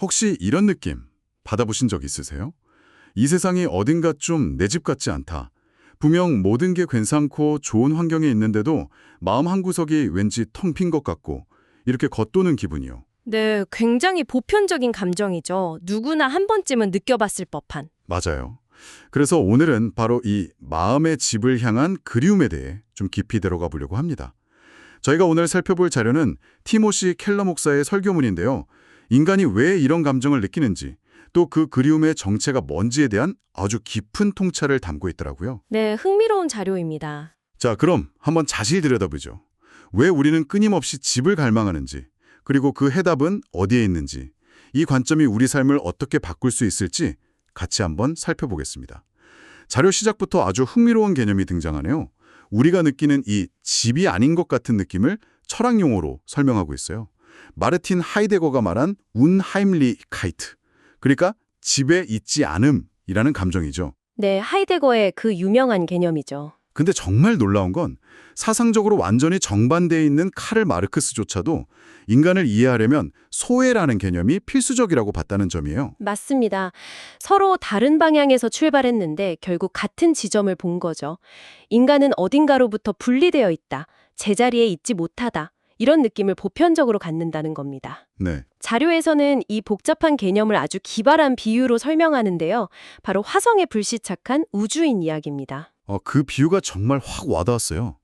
혹시 이런 느낌 받아보신 적 있으세요? 이 세상이 어딘가 좀 내 집 같지 않다. 분명 모든 게 괜찮고 좋은 환경에 있는데도 마음 한구석이 왠지 텅 빈 것 같고 이렇게 겉도는 기분이요. 네, 굉장히 보편적인 감정이죠. 누구나 한 번쯤은 느껴봤을 법한. 맞아요. 그래서 오늘은 바로 이 마음의 집을 향한 그리움에 대해 좀 깊이 들어가 보려고 합니다. 저희가 오늘 살펴볼 자료는 티모시 켈러 목사의 설교문인데요. 인간이 왜 이런 감정을 느끼는지, 또 그 그리움의 정체가 뭔지에 대한 아주 깊은 통찰을 담고 있더라고요. 네, 흥미로운 자료입니다. 자, 그럼 한번 자세히 들여다보죠. 왜 우리는 끊임없이 집을 갈망하는지, 그리고 그 해답은 어디에 있는지, 이 관점이 우리 삶을 어떻게 바꿀 수 있을지 같이 한번 살펴보겠습니다. 자료 시작부터 아주 흥미로운 개념이 등장하네요. 우리가 느끼는 이 집이 아닌 것 같은 느낌을 철학 용어로 설명하고 있어요. 마르틴 하이데거가 말한 운하임리카이트, 그러니까 집에 있지 않음이라는 감정이죠. 네, 하이데거의 그 유명한 개념이죠. 근데 정말 놀라운 건 사상적으로 완전히 정반대에 있는 카를 마르크스조차도 인간을 이해하려면 소외라는 개념이 필수적이라고 봤다는 점이에요. 맞습니다. 서로 다른 방향에서 출발했는데 결국 같은 지점을 본 거죠. 인간은 어딘가로부터 분리되어 있다, 제자리에 있지 못하다, 이런 느낌을 보편적으로 갖는다는 겁니다. 네. 자료에서는 이 복잡한 개념을 아주 기발한 비유로 설명하는데요. 바로 화성에 불시착한 우주인 이야기입니다. 그 비유가 정말 확 와닿았어요.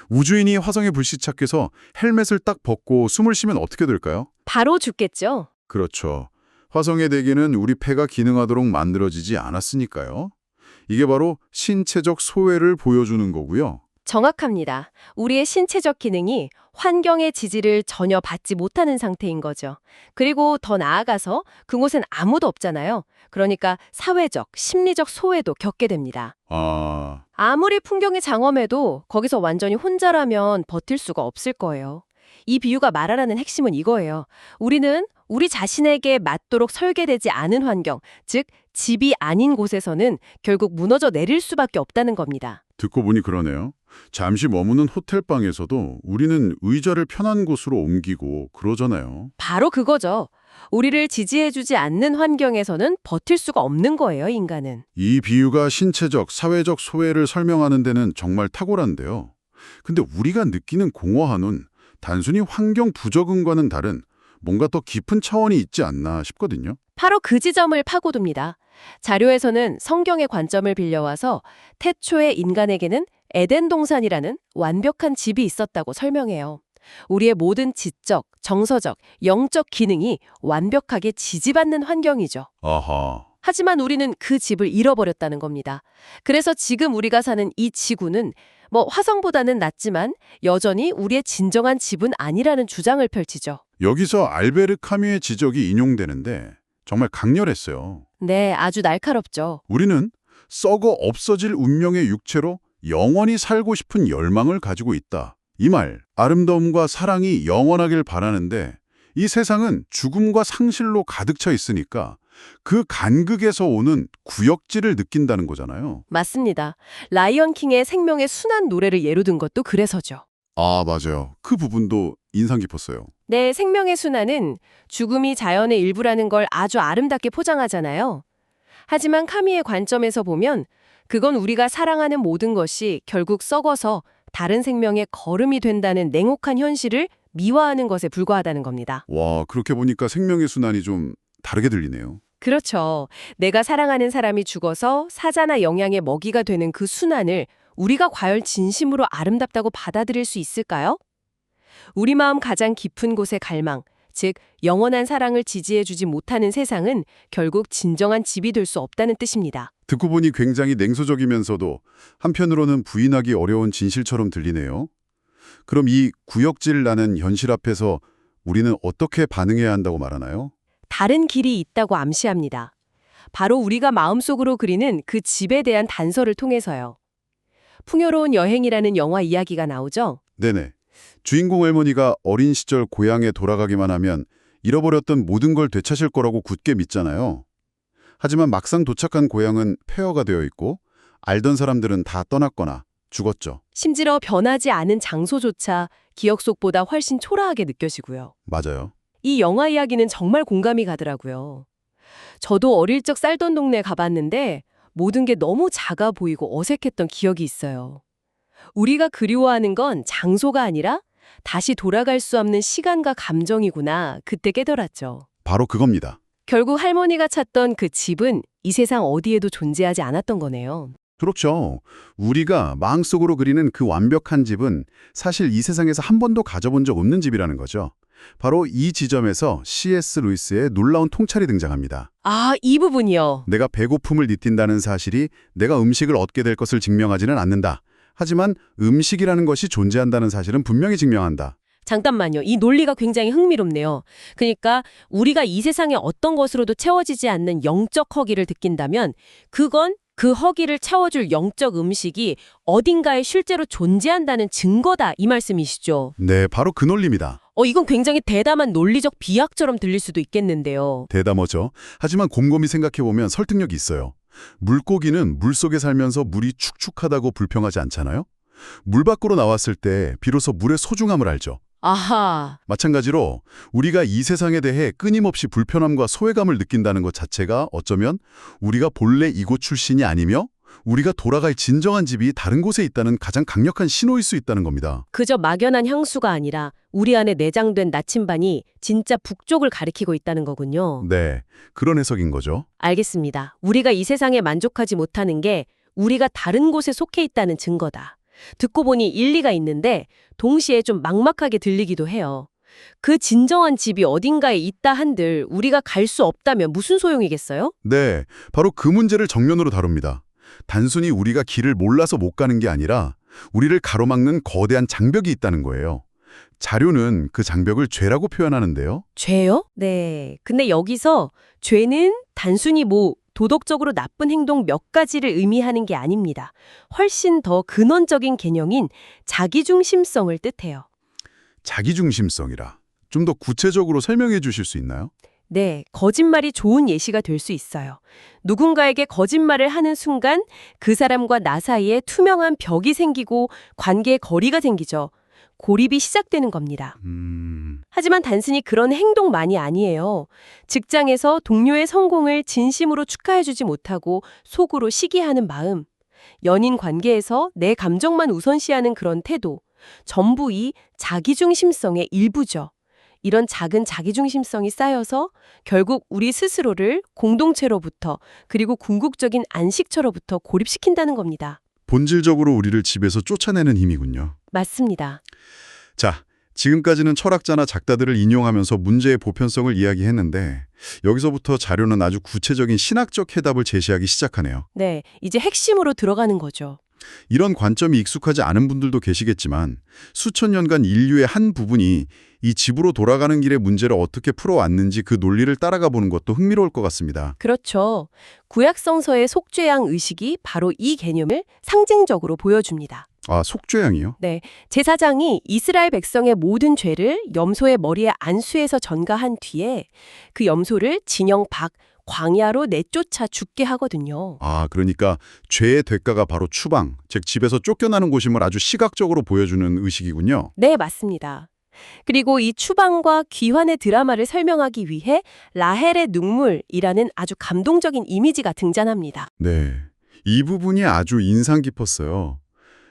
우주인이 화성에 불시착해서 헬멧을 딱 벗고 숨을 쉬면 어떻게 될까요? 바로 죽겠죠? 그렇죠. 화성의 대기는 우리 폐가 기능하도록 만들어지지 않았으니까요. 이게 바로 신체적 소외를 보여주는 거고요. 정확합니다. 우리의 신체적 기능이 환경의 지지를 전혀 받지 못하는 상태인 거죠. 그리고 더 나아가서 그곳엔 아무도 없잖아요. 그러니까 사회적, 심리적 소외도 겪게 됩니다. 아, 아무리 풍경이 장엄해도 거기서 완전히 혼자라면 버틸 수가 없을 거예요. 이 비유가 말하라는 핵심은 이거예요. 우리는 우리 자신에게 맞도록 설계되지 않은 환경, 즉 집이 아닌 곳에서는 결국 무너져 내릴 수밖에 없다는 겁니다. 듣고 보니 그러네요. 잠시 머무는 호텔방에서도 우리는 의자를 편한 곳으로 옮기고 그러잖아요. 바로 그거죠. 우리를 지지해주지 않는 환경에서는 버틸 수가 없는 거예요, 인간은. 이 비유가 신체적, 사회적 소외를 설명하는 데는 정말 탁월한데요. 근데 우리가 느끼는 공허함은 단순히 환경 부적응과는 다른 뭔가 더 깊은 차원이 있지 않나 싶거든요. 바로 그 지점을 파고듭니다. 자료에서는 성경의 관점을 빌려와서 태초의 인간에게는 에덴 동산이라는 완벽한 집이 있었다고 설명해요. 우리의 모든 지적, 정서적, 영적 기능이 완벽하게 지지받는 환경이죠. 아하. 하지만 우리는 그 집을 잃어버렸다는 겁니다. 그래서 지금 우리가 사는 이 지구는 화성보다는 낫지만 여전히 우리의 진정한 집은 아니라는 주장을 펼치죠. 여기서 알베르 카뮈의 지적이 인용되는데 정말 강렬했어요. 네, 아주 날카롭죠. 우리는 썩어 없어질 운명의 육체로 영원히 살고 싶은 열망을 가지고 있다. 이 말, 아름다움과 사랑이 영원하길 바라는데 이 세상은 죽음과 상실로 가득 차 있으니까 그 간극에서 오는 구역질을 느낀다는 거잖아요. 맞습니다. 라이언 킹의 생명의 순환 노래를 예로 든 것도 그래서죠. 아, 맞아요. 그 부분도 인상 깊었어요. 네, 생명의 순환은 죽음이 자연의 일부라는 걸 아주 아름답게 포장하잖아요. 하지만 카미의 관점에서 보면 그건 우리가 사랑하는 모든 것이 결국 썩어서 다른 생명의 거름이 된다는 냉혹한 현실을 미화하는 것에 불과하다는 겁니다. 와, 그렇게 보니까 생명의 순환이 좀 다르게 들리네요. 그렇죠. 내가 사랑하는 사람이 죽어서 사자나 영양의 먹이가 되는 그 순환을 우리가 과연 진심으로 아름답다고 받아들일 수 있을까요? 우리 마음 가장 깊은 곳의 갈망, 즉 영원한 사랑을 지지해주지 못하는 세상은 결국 진정한 집이 될 수 없다는 뜻입니다. 듣고 보니 굉장히 냉소적이면서도 한편으로는 부인하기 어려운 진실처럼 들리네요. 그럼 이 구역질 나는 현실 앞에서 우리는 어떻게 반응해야 한다고 말하나요? 다른 길이 있다고 암시합니다. 바로 우리가 마음속으로 그리는 그 집에 대한 단서를 통해서요. 풍요로운 여행이라는 영화 이야기가 나오죠? 네네. 주인공 할머니가 어린 시절 고향에 돌아가기만 하면 잃어버렸던 모든 걸 되찾을 거라고 굳게 믿잖아요. 하지만 막상 도착한 고향은 폐허가 되어 있고 알던 사람들은 다 떠났거나 죽었죠. 심지어 변하지 않은 장소조차 기억 속보다 훨씬 초라하게 느껴지고요. 맞아요. 이 영화 이야기는 정말 공감이 가더라고요. 저도 어릴 적 살던 동네 가봤는데 모든 게 너무 작아 보이고 어색했던 기억이 있어요. 우리가 그리워하는 건 장소가 아니라 다시 돌아갈 수 없는 시간과 감정이구나 그때 깨달았죠. 바로 그겁니다. 결국 할머니가 찾던 그 집은 이 세상 어디에도 존재하지 않았던 거네요. 그렇죠. 우리가 마음속으로 그리는 그 완벽한 집은 사실 이 세상에서 한 번도 가져본 적 없는 집이라는 거죠. 바로 이 지점에서 C.S. 루이스의 놀라운 통찰이 등장합니다. 아, 이 부분이요. 내가 배고픔을 느낀다는 사실이 내가 음식을 얻게 될 것을 증명하지는 않는다. 하지만 음식이라는 것이 존재한다는 사실은 분명히 증명한다. 잠깐만요. 이 논리가 굉장히 흥미롭네요. 그러니까 우리가 이 세상의 어떤 것으로도 채워지지 않는 영적 허기를 느낀다면 그건 그 허기를 채워줄 영적 음식이 어딘가에 실제로 존재한다는 증거다 이 말씀이시죠. 네, 바로 그 논리입니다. 이건 굉장히 대담한 논리적 비약처럼 들릴 수도 있겠는데요. 대담하죠. 하지만 곰곰이 생각해보면 설득력이 있어요. 물고기는 물속에 살면서 물이 축축하다고 불평하지 않잖아요? 물 밖으로 나왔을 때 비로소 물의 소중함을 알죠. 아하. 마찬가지로 우리가 이 세상에 대해 끊임없이 불편함과 소외감을 느낀다는 것 자체가 어쩌면 우리가 본래 이곳 출신이 아니며 우리가 돌아갈 진정한 집이 다른 곳에 있다는 가장 강력한 신호일 수 있다는 겁니다. 그저 막연한 향수가 아니라 우리 안에 내장된 나침반이 진짜 북쪽을 가리키고 있다는 거군요. 네, 그런 해석인 거죠. 알겠습니다. 우리가 이 세상에 만족하지 못하는 게 우리가 다른 곳에 속해 있다는 증거다. 듣고 보니 일리가 있는데 동시에 좀 막막하게 들리기도 해요. 그 진정한 집이 어딘가에 있다 한들 우리가 갈 수 없다면 무슨 소용이겠어요? 네, 바로 그 문제를 정면으로 다룹니다. 단순히 우리가 길을 몰라서 못 가는 게 아니라 우리를 가로막는 거대한 장벽이 있다는 거예요. 자료는 그 장벽을 죄라고 표현하는데요. 죄요? 네. 근데 여기서 죄는 단순히 도덕적으로 나쁜 행동 몇 가지를 의미하는 게 아닙니다. 훨씬 더 근원적인 개념인 자기중심성을 뜻해요. 자기중심성이라. 좀 더 구체적으로 설명해 주실 수 있나요? 네, 거짓말이 좋은 예시가 될 수 있어요. 누군가에게 거짓말을 하는 순간 그 사람과 나 사이에 투명한 벽이 생기고 관계에 거리가 생기죠. 고립이 시작되는 겁니다. 하지만 단순히 그런 행동만이 아니에요. 직장에서 동료의 성공을 진심으로 축하해주지 못하고 속으로 시기하는 마음, 연인 관계에서 내 감정만 우선시하는 그런 태도, 전부 이 자기중심성의 일부죠. 이런 작은 자기중심성이 쌓여서 결국 우리 스스로를 공동체로부터 그리고 궁극적인 안식처로부터 고립시킨다는 겁니다. 본질적으로 우리를 집에서 쫓아내는 힘이군요. 맞습니다. 자, 지금까지는 철학자나 작가들을 인용하면서 문제의 보편성을 이야기했는데 여기서부터 자료는 아주 구체적인 신학적 해답을 제시하기 시작하네요. 네, 이제 핵심으로 들어가는 거죠. 이런 관점이 익숙하지 않은 분들도 계시겠지만 수천 년간 인류의 한 부분이 이 집으로 돌아가는 길의 문제를 어떻게 풀어왔는지 그 논리를 따라가 보는 것도 흥미로울 것 같습니다. 그렇죠. 구약성서의 속죄양 의식이 바로 이 개념을 상징적으로 보여줍니다. 아, 속죄양이요? 네, 제사장이 이스라엘 백성의 모든 죄를 염소의 머리에 안수해서 전가한 뒤에 그 염소를 진영 밖 광야로 내쫓아 죽게 하거든요. 아, 그러니까 죄의 대가가 바로 추방, 즉 집에서 쫓겨나는 곳임을 아주 시각적으로 보여주는 의식이군요. 네, 맞습니다. 그리고 이 추방과 귀환의 드라마를 설명하기 위해 라헬의 눈물이라는 아주 감동적인 이미지가 등장합니다. 네, 이 부분이 아주 인상 깊었어요.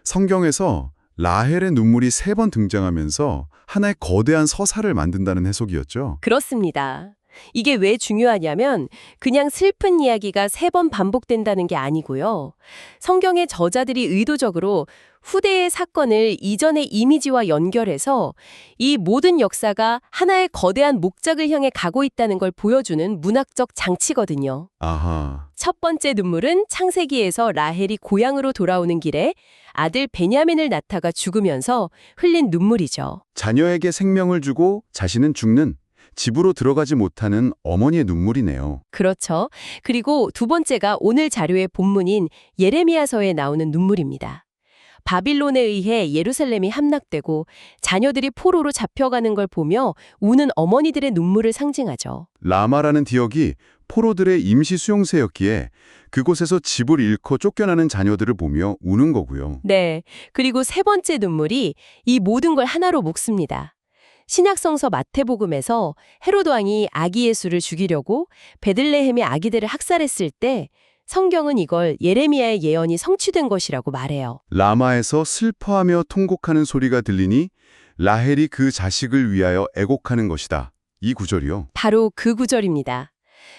성경에서 라헬의 눈물이 3번 등장하면서 하나의 거대한 서사를 만든다는 해석이었죠. 그렇습니다. 이게 왜 중요하냐면 그냥 슬픈 이야기가 3번 반복된다는 게 아니고요. 성경의 저자들이 의도적으로 후대의 사건을 이전의 이미지와 연결해서 이 모든 역사가 하나의 거대한 목적을 향해 가고 있다는 걸 보여주는 문학적 장치거든요. 아하. 첫 번째 눈물은 창세기에서 라헬이 고향으로 돌아오는 길에 아들 베냐민을 낳다가 죽으면서 흘린 눈물이죠. 자녀에게 생명을 주고 자신은 죽는 집으로 들어가지 못하는 어머니의 눈물이네요. 그렇죠. 그리고 두 번째가 오늘 자료의 본문인 예레미야서에 나오는 눈물입니다. 바빌론에 의해 예루살렘이 함락되고 자녀들이 포로로 잡혀가는 걸 보며 우는 어머니들의 눈물을 상징하죠. 라마라는 지역이 포로들의 임시 수용소였기에 그곳에서 집을 잃고 쫓겨나는 자녀들을 보며 우는 거고요. 네. 그리고 세 번째 눈물이 이 모든 걸 하나로 묶습니다. 신약성서 마태복음에서 헤로드 왕이 아기 예수를 죽이려고 베들레헴의 아기들을 학살했을 때 성경은 이걸 예레미야의 예언이 성취된 것이라고 말해요. 라마에서 슬퍼하며 통곡하는 소리가 들리니 라헬이 그 자식을 위하여 애곡하는 것이다. 이 구절이요. 바로 그 구절입니다.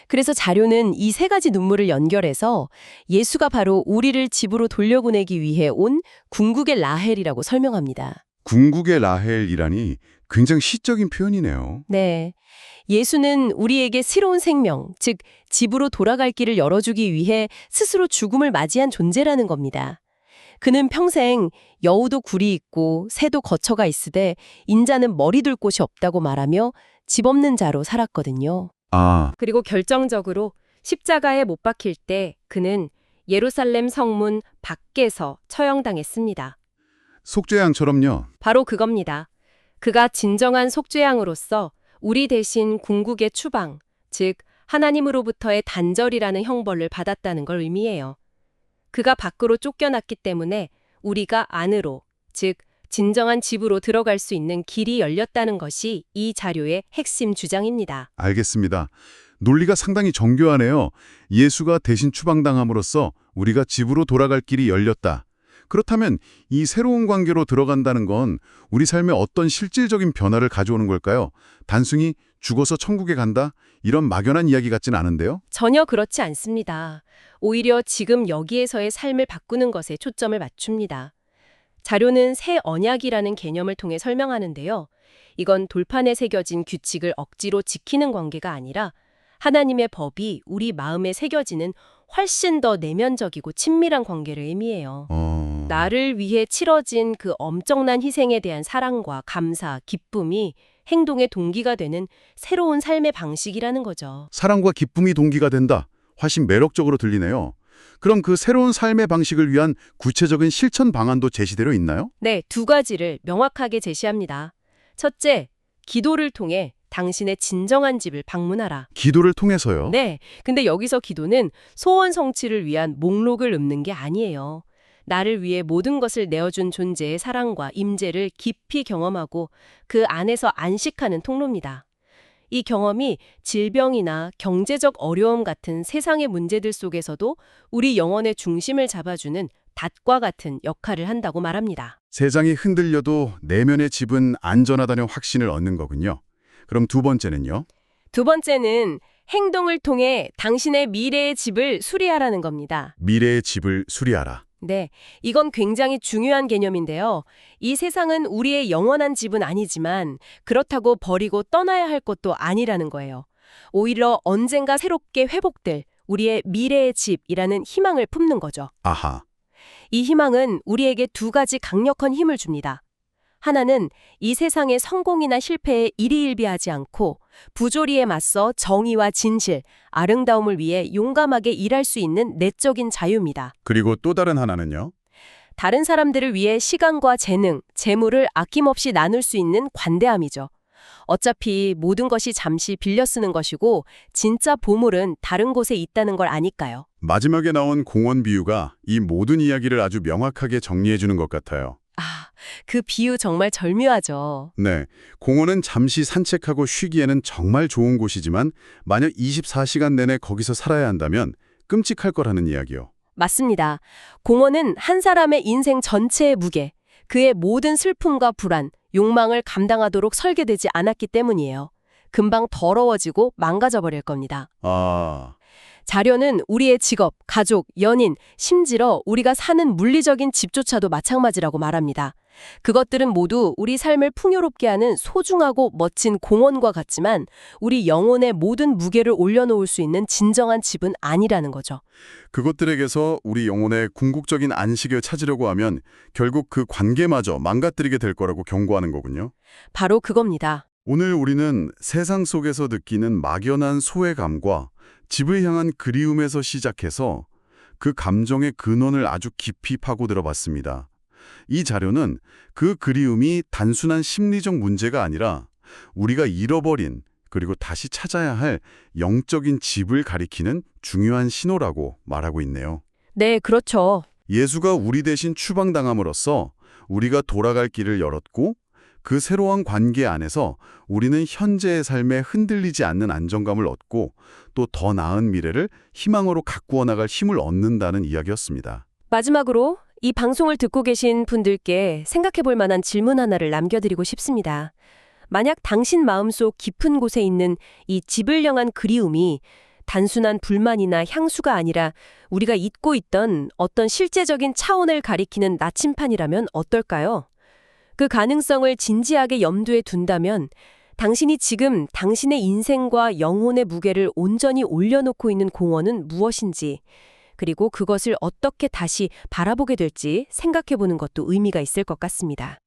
그래서 자료는 이 세 가지 눈물을 연결해서 예수가 바로 우리를 집으로 돌려보내기 위해 온 궁극의 라헬이라고 설명합니다. 궁극의 라헬이라니 굉장히 시적인 표현이네요. 네. 예수는 우리에게 새로운 생명, 즉 집으로 돌아갈 길을 열어주기 위해 스스로 죽음을 맞이한 존재라는 겁니다. 그는 평생 여우도 굴이 있고 새도 거처가 있으되 인자는 머리 둘 곳이 없다고 말하며 집 없는 자로 살았거든요. 아, 그리고 결정적으로 십자가에 못 박힐 때 그는 예루살렘 성문 밖에서 처형당했습니다. 속죄양처럼요. 바로 그겁니다. 그가 진정한 속죄양으로서 우리 대신 궁극의 추방, 즉 하나님으로부터의 단절이라는 형벌을 받았다는 걸 의미해요. 그가 밖으로 쫓겨났기 때문에 우리가 안으로, 즉 진정한 집으로 들어갈 수 있는 길이 열렸다는 것이 이 자료의 핵심 주장입니다. 알겠습니다. 논리가 상당히 정교하네요. 예수가 대신 추방당함으로써 우리가 집으로 돌아갈 길이 열렸다. 그렇다면 이 새로운 관계로 들어간다는 건 우리 삶에 어떤 실질적인 변화를 가져오는 걸까요? 단순히 죽어서 천국에 간다? 이런 막연한 이야기 같진 않은데요? 전혀 그렇지 않습니다. 오히려 지금 여기에서의 삶을 바꾸는 것에 초점을 맞춥니다. 자료는 새 언약이라는 개념을 통해 설명하는데요. 이건 돌판에 새겨진 규칙을 억지로 지키는 관계가 아니라 하나님의 법이 우리 마음에 새겨지는 훨씬 더 내면적이고 친밀한 관계를 의미해요. 나를 위해 치러진 그 엄청난 희생에 대한 사랑과 감사, 기쁨이 행동의 동기가 되는 새로운 삶의 방식이라는 거죠. 사랑과 기쁨이 동기가 된다. 훨씬 매력적으로 들리네요. 그럼 그 새로운 삶의 방식을 위한 구체적인 실천 방안도 제시되어 있나요? 네, 두 가지를 명확하게 제시합니다. 첫째, 기도를 통해 당신의 진정한 집을 방문하라. 기도를 통해서요? 네, 근데 여기서 기도는 소원 성취를 위한 목록을 읊는 게 아니에요. 나를 위해 모든 것을 내어준 존재의 사랑과 임재를 깊이 경험하고 그 안에서 안식하는 통로입니다. 이 경험이 질병이나 경제적 어려움 같은 세상의 문제들 속에서도 우리 영혼의 중심을 잡아주는 닷과 같은 역할을 한다고 말합니다. 세상이 흔들려도 내면의 집은 안전하다는 확신을 얻는 거군요. 그럼 두 번째는요? 두 번째는 행동을 통해 당신의 미래의 집을 수리하라는 겁니다. 미래의 집을 수리하라. 네, 이건 굉장히 중요한 개념인데요. 이 세상은 우리의 영원한 집은 아니지만 그렇다고 버리고 떠나야 할 것도 아니라는 거예요. 오히려 언젠가 새롭게 회복될 우리의 미래의 집이라는 희망을 품는 거죠. 아하. 이 희망은 우리에게 두 가지 강력한 힘을 줍니다. 하나는 이 세상의 성공이나 실패에 일희일비하지 않고 부조리에 맞서 정의와 진실, 아름다움을 위해 용감하게 일할 수 있는 내적인 자유입니다. 그리고 또 다른 하나는요? 다른 사람들을 위해 시간과 재능, 재물을 아낌없이 나눌 수 있는 관대함이죠. 어차피 모든 것이 잠시 빌려 쓰는 것이고 진짜 보물은 다른 곳에 있다는 걸 아니까요. 마지막에 나온 공원 비유가 이 모든 이야기를 아주 명확하게 정리해 주는 것 같아요. 아, 그 비유 정말 절묘하죠. 네, 공원은 잠시 산책하고 쉬기에는 정말 좋은 곳이지만 만약 24시간 내내 거기서 살아야 한다면 끔찍할 거라는 이야기요. 맞습니다. 공허는 한 사람의 인생 전체의 무게, 그의 모든 슬픔과 불안, 욕망을 감당하도록 설계되지 않았기 때문이에요. 금방 더러워지고 망가져버릴 겁니다. 아, 자료는 우리의 직업, 가족, 연인, 심지어 우리가 사는 물리적인 집조차도 마찬가지라고 말합니다. 그것들은 모두 우리 삶을 풍요롭게 하는 소중하고 멋진 공원과 같지만 우리 영혼의 모든 무게를 올려놓을 수 있는 진정한 집은 아니라는 거죠. 그것들에게서 우리 영혼의 궁극적인 안식을 찾으려고 하면 결국 그 관계마저 망가뜨리게 될 거라고 경고하는 거군요. 바로 그겁니다. 오늘 우리는 세상 속에서 느끼는 막연한 소외감과 집을 향한 그리움에서 시작해서 그 감정의 근원을 아주 깊이 파고들어 봤습니다. 이 자료는 그 그리움이 단순한 심리적 문제가 아니라 우리가 잃어버린 그리고 다시 찾아야 할 영적인 집을 가리키는 중요한 신호라고 말하고 있네요. 네, 그렇죠. 예수가 우리 대신 추방당함으로써 우리가 돌아갈 길을 열었고 그 새로운 관계 안에서 우리는 현재의 삶에 흔들리지 않는 안정감을 얻고 또 더 나은 미래를 희망으로 가꾸어 나갈 힘을 얻는다는 이야기였습니다. 마지막으로 이 방송을 듣고 계신 분들께 생각해 볼 만한 질문 하나를 남겨드리고 싶습니다. 만약 당신 마음속 깊은 곳에 있는 이 집을 향한 그리움이 단순한 불만이나 향수가 아니라 우리가 잊고 있던 어떤 실제적인 차원을 가리키는 나침판이라면 어떨까요? 그 가능성을 진지하게 염두에 둔다면 당신이 지금 당신의 인생과 영혼의 무게를 온전히 올려놓고 있는 공헌은 무엇인지, 그리고 그것을 어떻게 다시 바라보게 될지 생각해 보는 것도 의미가 있을 것 같습니다.